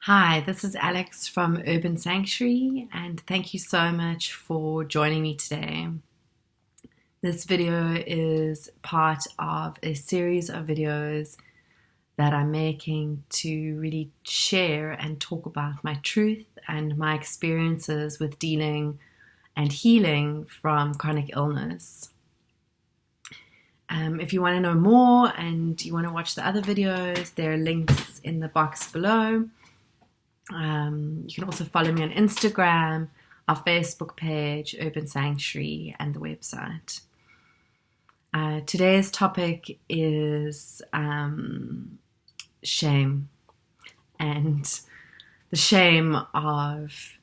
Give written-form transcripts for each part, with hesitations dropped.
Hi, this is Alex from Urban Sanctuary, and thank you so much for joining me today. This video is part of a series of videos that I'm making to really share and talk about my truth and my experiences with dealing and healing from chronic illness. If you want to know more and you want to watch the other videos, there are links in the box below. You can also follow me on Instagram, our Facebook page, Urban Sanctuary, and the website. Today's topic is shame, and the shame of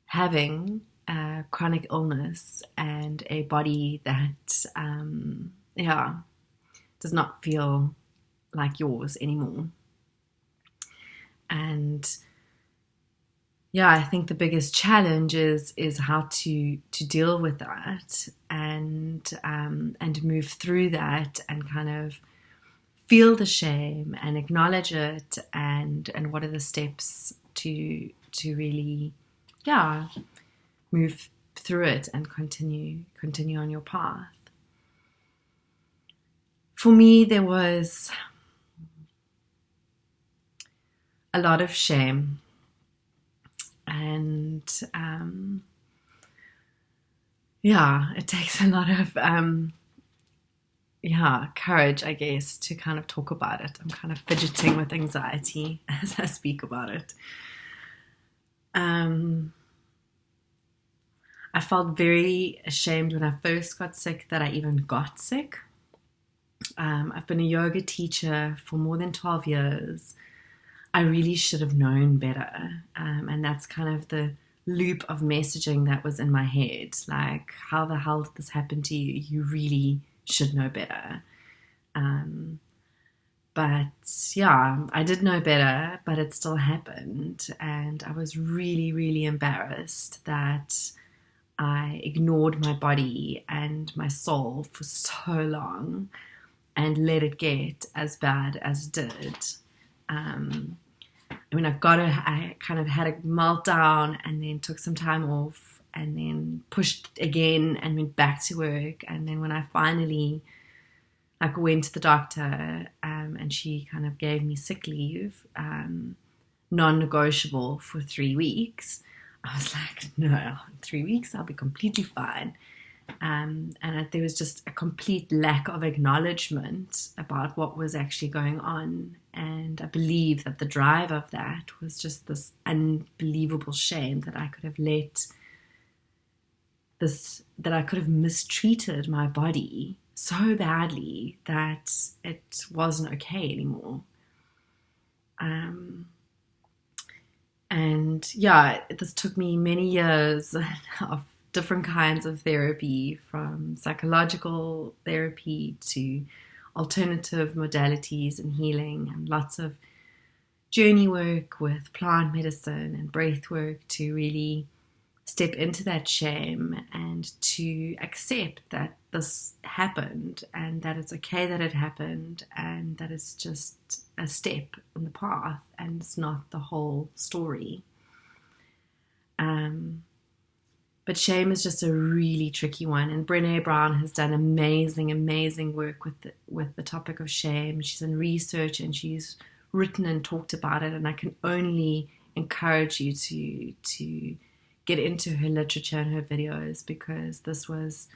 having a chronic illness and a body that does not feel like yours anymore. And I think the biggest challenge is how to deal with that and move through that and kind of feel the shame and acknowledge it and what are the steps to really move through it and continue on your path. For me, there was a lot of shame, and it takes a lot of courage, I guess, to kind of talk about it. I'm kind of fidgeting with anxiety as I speak about it. I felt very ashamed when I first got sick that I even got sick. I've been a yoga teacher for more than 12 years. I really should have known better. And that's kind of the loop of messaging that was in my head. Like, how the hell did this happen to you? You really should know better. But I did know better, but it still happened. And I was really, really embarrassed that I ignored my body and my soul for so long and let it get as bad as it did. I kind of had a meltdown and then took some time off and then pushed again and went back to work. And then when I finally went to the doctor and she kind of gave me sick leave, non-negotiable for 3 weeks, I was like, no, 3 weeks, I'll be completely fine. There was just a complete lack of acknowledgement about what was actually going on. And I believe that the drive of that was just this unbelievable shame that I could have that I could have mistreated my body so badly that it wasn't okay anymore. This took me many years of different kinds of therapy, from psychological therapy to alternative modalities and healing, and lots of journey work with plant medicine and breath work to really step into that shame and to accept that this happened and that it's okay that it happened and that it's just a step on the path and it's not the whole story. But shame is just a really tricky one, and Brené Brown has done amazing work with the topic of shame. She's in research and she's written and talked about it, and I can only encourage you to get into her literature and her videos, because this was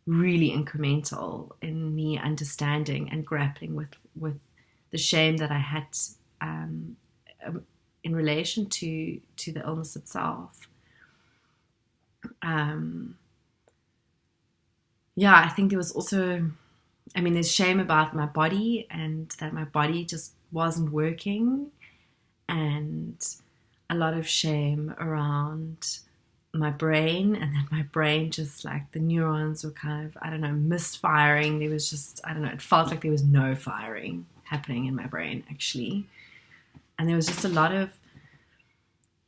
really incremental in me understanding and grappling with the shame that I had in relation to the illness itself. I think there was also, there's shame about my body and that my body just wasn't working, and a lot of shame around my brain, and that my brain just, like, the neurons were kind of, misfiring. There was just, it felt like there was no firing happening in my brain, actually. And there was just a lot of,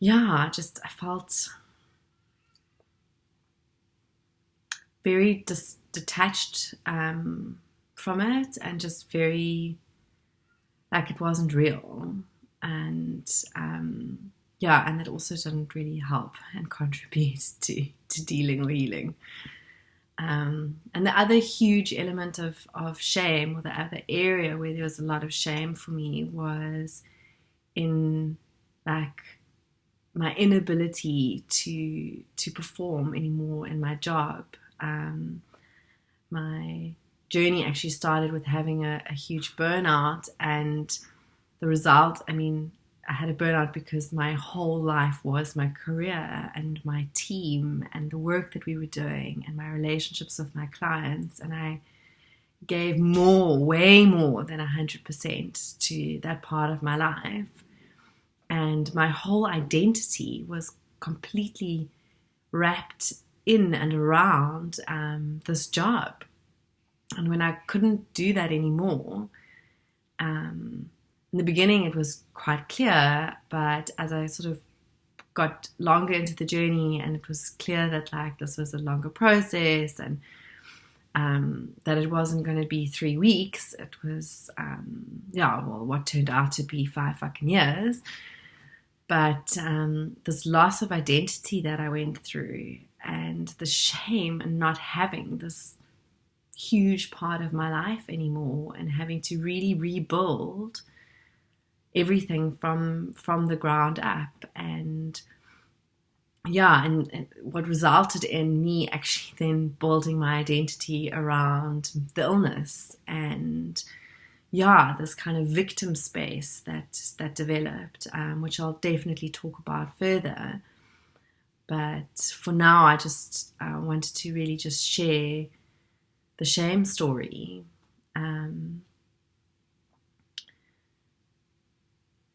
I felt very detached from it, and just very like it wasn't real. And yeah, and that also didn't really help and contribute to dealing or healing. And the other huge element of shame, or the other area where there was a lot of shame for me, was in like my inability to perform anymore in my job. My journey actually started with having a huge burnout, and the result, I mean, I had a burnout because my whole life was my career and my team and the work that we were doing and my relationships with my clients. And I gave way more than 100% to that part of my life. And my whole identity was completely wrapped in and around this job. And when I couldn't do that anymore, in the beginning, it was quite clear, but as I sort of got longer into the journey, and it was clear that like this was a longer process, and that it wasn't going to be 3 weeks. It was, what turned out to be 5 fucking years. But this loss of identity that I went through, and the shame in not having this huge part of my life anymore, and having to really rebuild everything from the ground up. And what resulted in me actually then building my identity around the illness, and this kind of victim space that developed, which I'll definitely talk about further. But for now, I just wanted to really just share the shame story.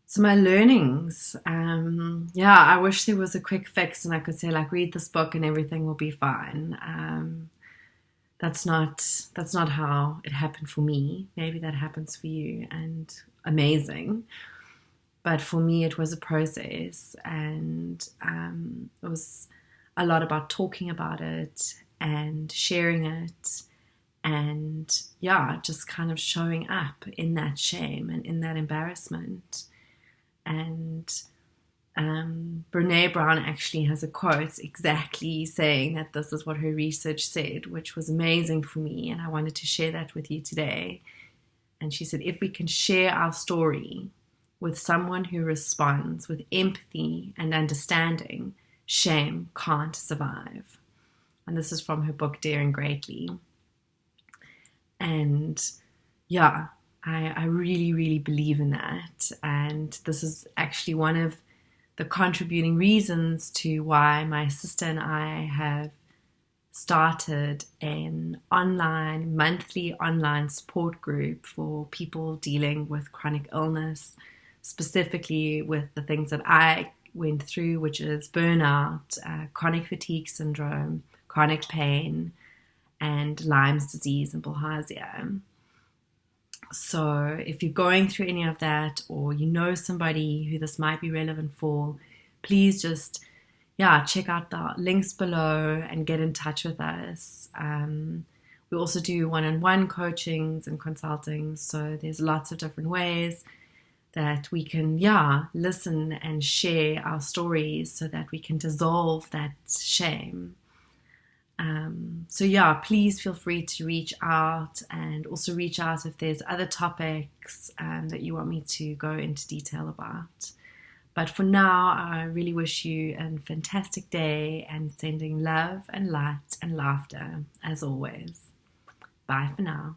So my learnings, I wish there was a quick fix and I could say like, read this book and everything will be fine. That's not how it happened for me. Maybe that happens for you, and amazing. But for me, it was a process, and it was a lot about talking about it and sharing it, and just kind of showing up in that shame and in that embarrassment. And Brene Brown actually has a quote exactly saying that this is what her research said, which was amazing for me, and I wanted to share that with you today. And she said, if we can share our story with someone who responds with empathy and understanding, shame can't survive. And this is from her book, Daring Greatly. And I really, really believe in that. And this is actually one of the contributing reasons to why my sister and I have started an monthly online support group for people dealing with chronic illness, specifically with the things that I went through, which is burnout, chronic fatigue syndrome, chronic pain, and Lyme's disease and bilharzia. So if you're going through any of that, or you know somebody who this might be relevant for, please just check out the links below and get in touch with us. We also do one-on-one coachings and consultings, so there's lots of different ways that we can listen and share our stories so that we can dissolve that shame. Please feel free to reach out, and also reach out if there's other topics that you want me to go into detail about. But for now, I really wish you a fantastic day, and sending love and light and laughter as always. Bye for now.